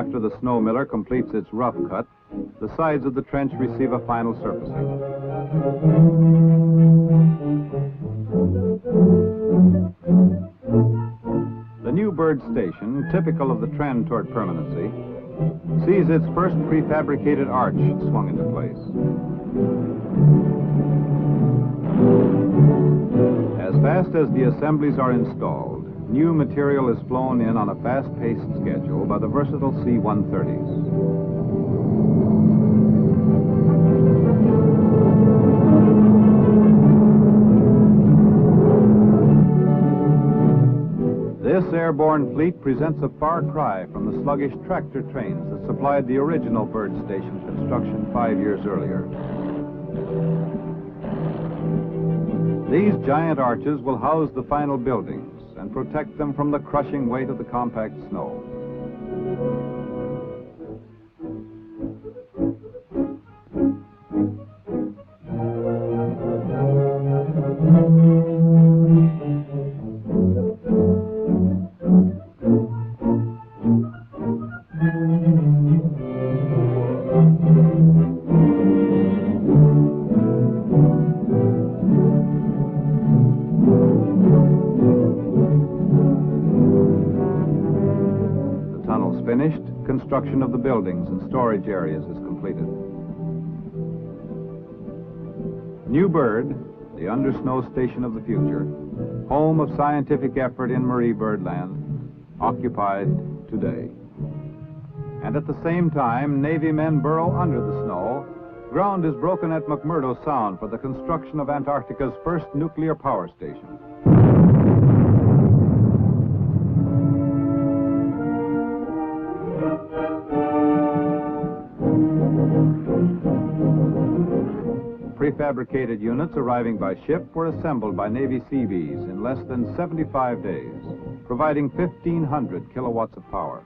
After the snow miller completes its rough cut, the sides of the trench receive a final surfacing. The new bird station, typical of the trend toward permanency, sees its first prefabricated arch swung into place. As fast as the assemblies are installed, new material is flown in on a fast-paced schedule by the versatile C-130s. This airborne fleet presents a far cry from the sluggish tractor trains that supplied the original bird station construction 5 years earlier. These giant arches will house the final buildings and protect them from the crushing weight of the compact snow. Finished, construction of the buildings and storage areas is completed. New Bird, the undersnow station of the future, home of scientific effort in Marie Birdland, occupied today. And at the same time, Navy men burrow under the snow. Ground is broken at McMurdo Sound for the construction of Antarctica's first nuclear power station. Prefabricated units arriving by ship were assembled by Navy Seabees in less than 75 days, providing 1,500 kilowatts of power.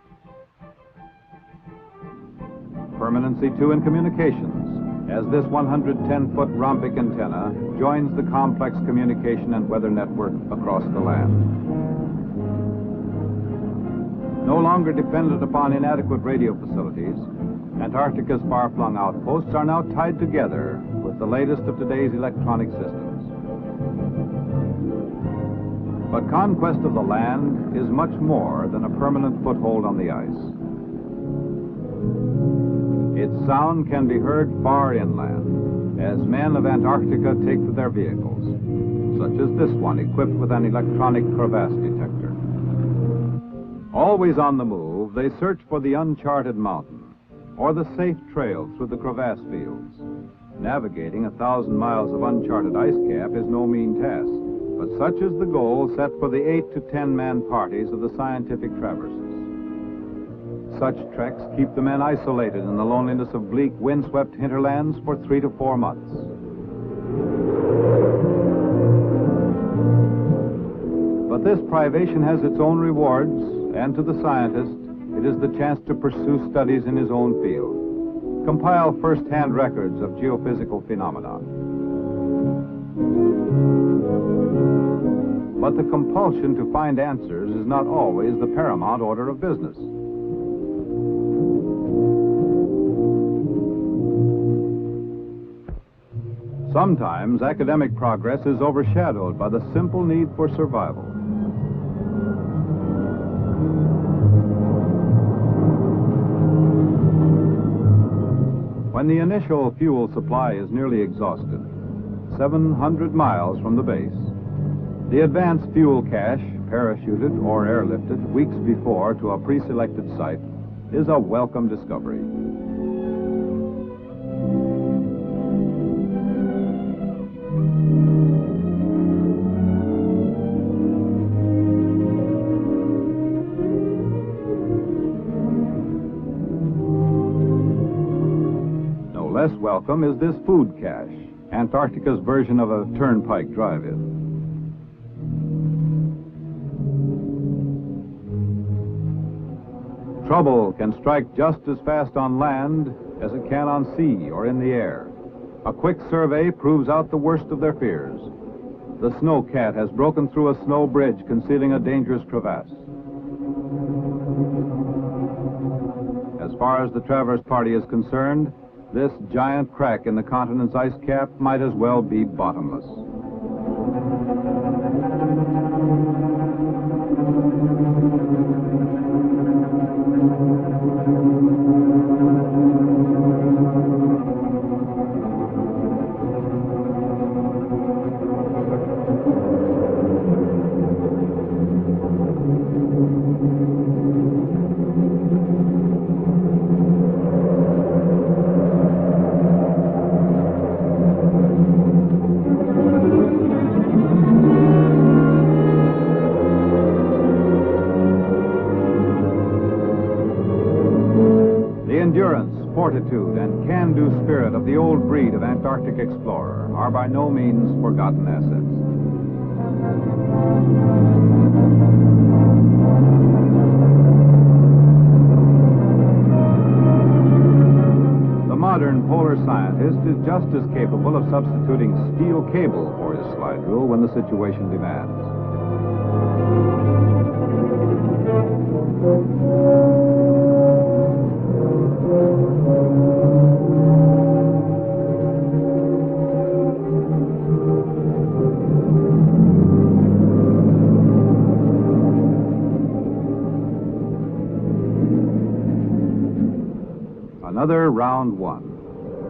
Permanency, too, in communications, as this 110-foot rhombic antenna joins the complex communication and weather network across the land. No longer dependent upon inadequate radio facilities, Antarctica's far-flung outposts are now tied together with the latest of today's electronic systems. But conquest of the land is much more than a permanent foothold on the ice. Its sound can be heard far inland as men of Antarctica take to their vehicles, such as this one equipped with an electronic crevasse detector. Always on the move, they search for the uncharted mountain or the safe trail through the crevasse fields. Navigating 1,000 miles of uncharted ice cap is no mean task, but such is the goal set for the 8 to 10-man parties of the scientific traverses. Such treks keep the men isolated in the loneliness of bleak, windswept hinterlands for 3 to 4 months. But this privation has its own rewards, and to the scientist, it is the chance to pursue studies in his own field, compile first-hand records of geophysical phenomena. But the compulsion to find answers is not always the paramount order of business. Sometimes academic progress is overshadowed by the simple need for survival. When the initial fuel supply is nearly exhausted, 700 miles from the base, the advanced fuel cache, parachuted or airlifted weeks before to a pre-selected site, is a welcome discovery. Less welcome is this food cache, Antarctica's version of a turnpike drive-in. Trouble can strike just as fast on land as it can on sea or in the air. A quick survey proves out the worst of their fears. The snow cat has broken through a snow bridge concealing a dangerous crevasse. far as the traverse party is concerned, this giant crack in the continent's ice cap might as well be bottomless. Fortitude and can-do spirit of the old breed of Antarctic explorer are by no means forgotten assets. The modern polar scientist is just as capable of substituting steel cable for his slide rule when the situation demands. Another round one,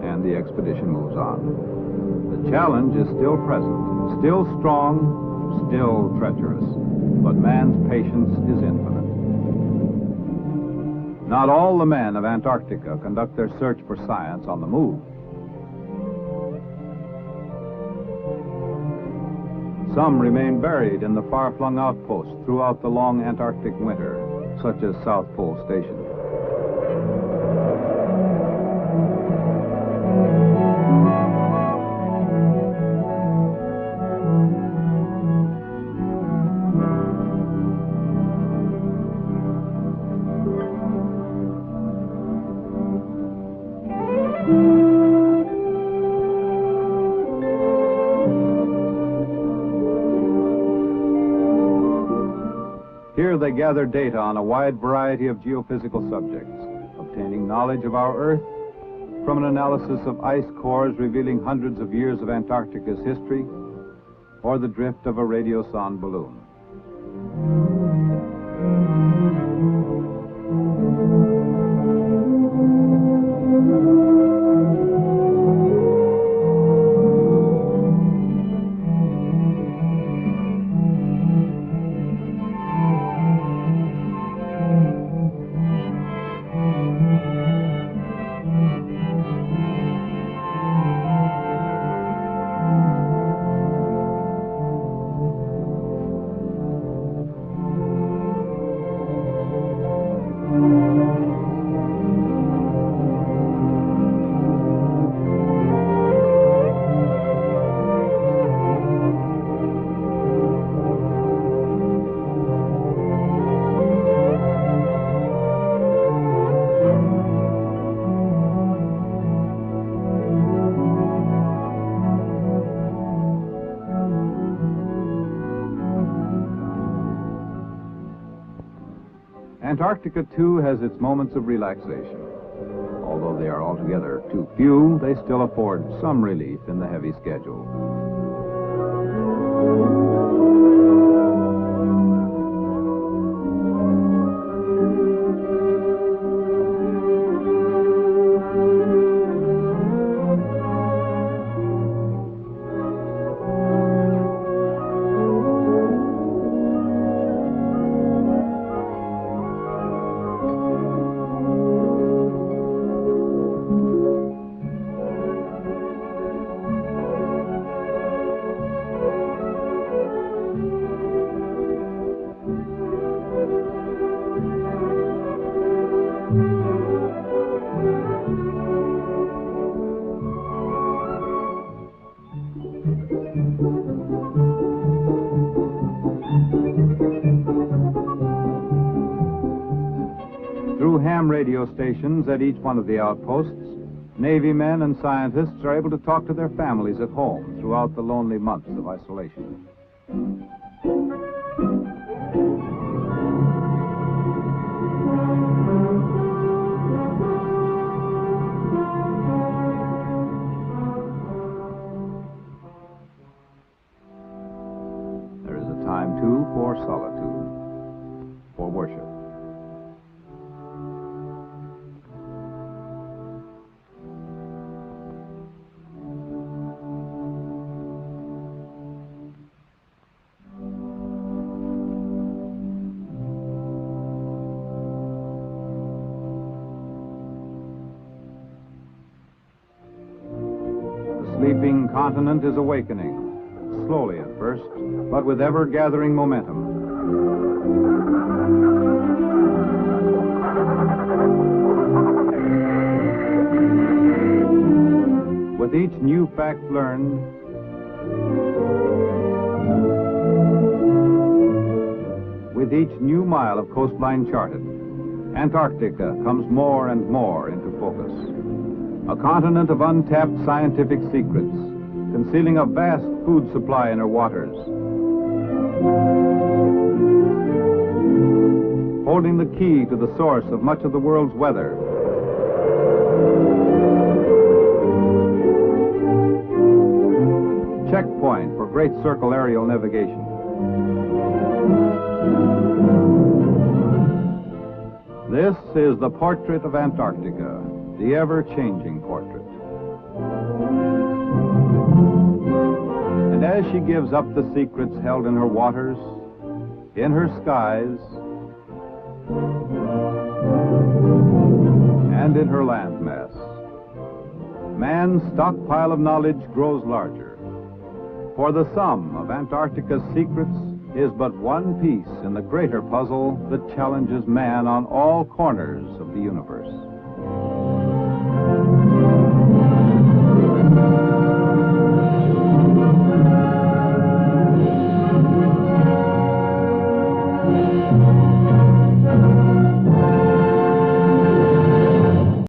and the expedition moves on. The challenge is still present, still strong, still treacherous, but man's patience is infinite. Not all the men of Antarctica conduct their search for science on the move. Some remain buried in the far-flung outposts throughout the long Antarctic winter, such as South Pole Station. Here they gather data on a wide variety of geophysical subjects, obtaining knowledge of our Earth from an analysis of ice cores revealing hundreds of years of Antarctica's history, or the drift of a radiosonde balloon. Antarctica, too, has its moments of relaxation. Although they are altogether too few, they still afford some relief in the heavy schedule. Through ham radio stations at each one of the outposts, Navy men and scientists are able to talk to their families at home throughout the lonely months of isolation. time, too, for solitude, for worship. The sleeping continent is awakening. Slowly at first, but with ever-gathering momentum. With each new fact learned, with each new mile of coastline charted, Antarctica comes more and more into focus. A continent of untapped scientific secrets, concealing a vast food supply in her waters, holding the key to the source of much of the world's weather. Checkpoint for great circle aerial navigation. This is the portrait of Antarctica, the ever-changing portrait. And as she gives up the secrets held in her waters, in her skies, and in her landmass, man's stockpile of knowledge grows larger. For the sum of Antarctica's secrets is but one piece in the greater puzzle that challenges man on all corners of the universe.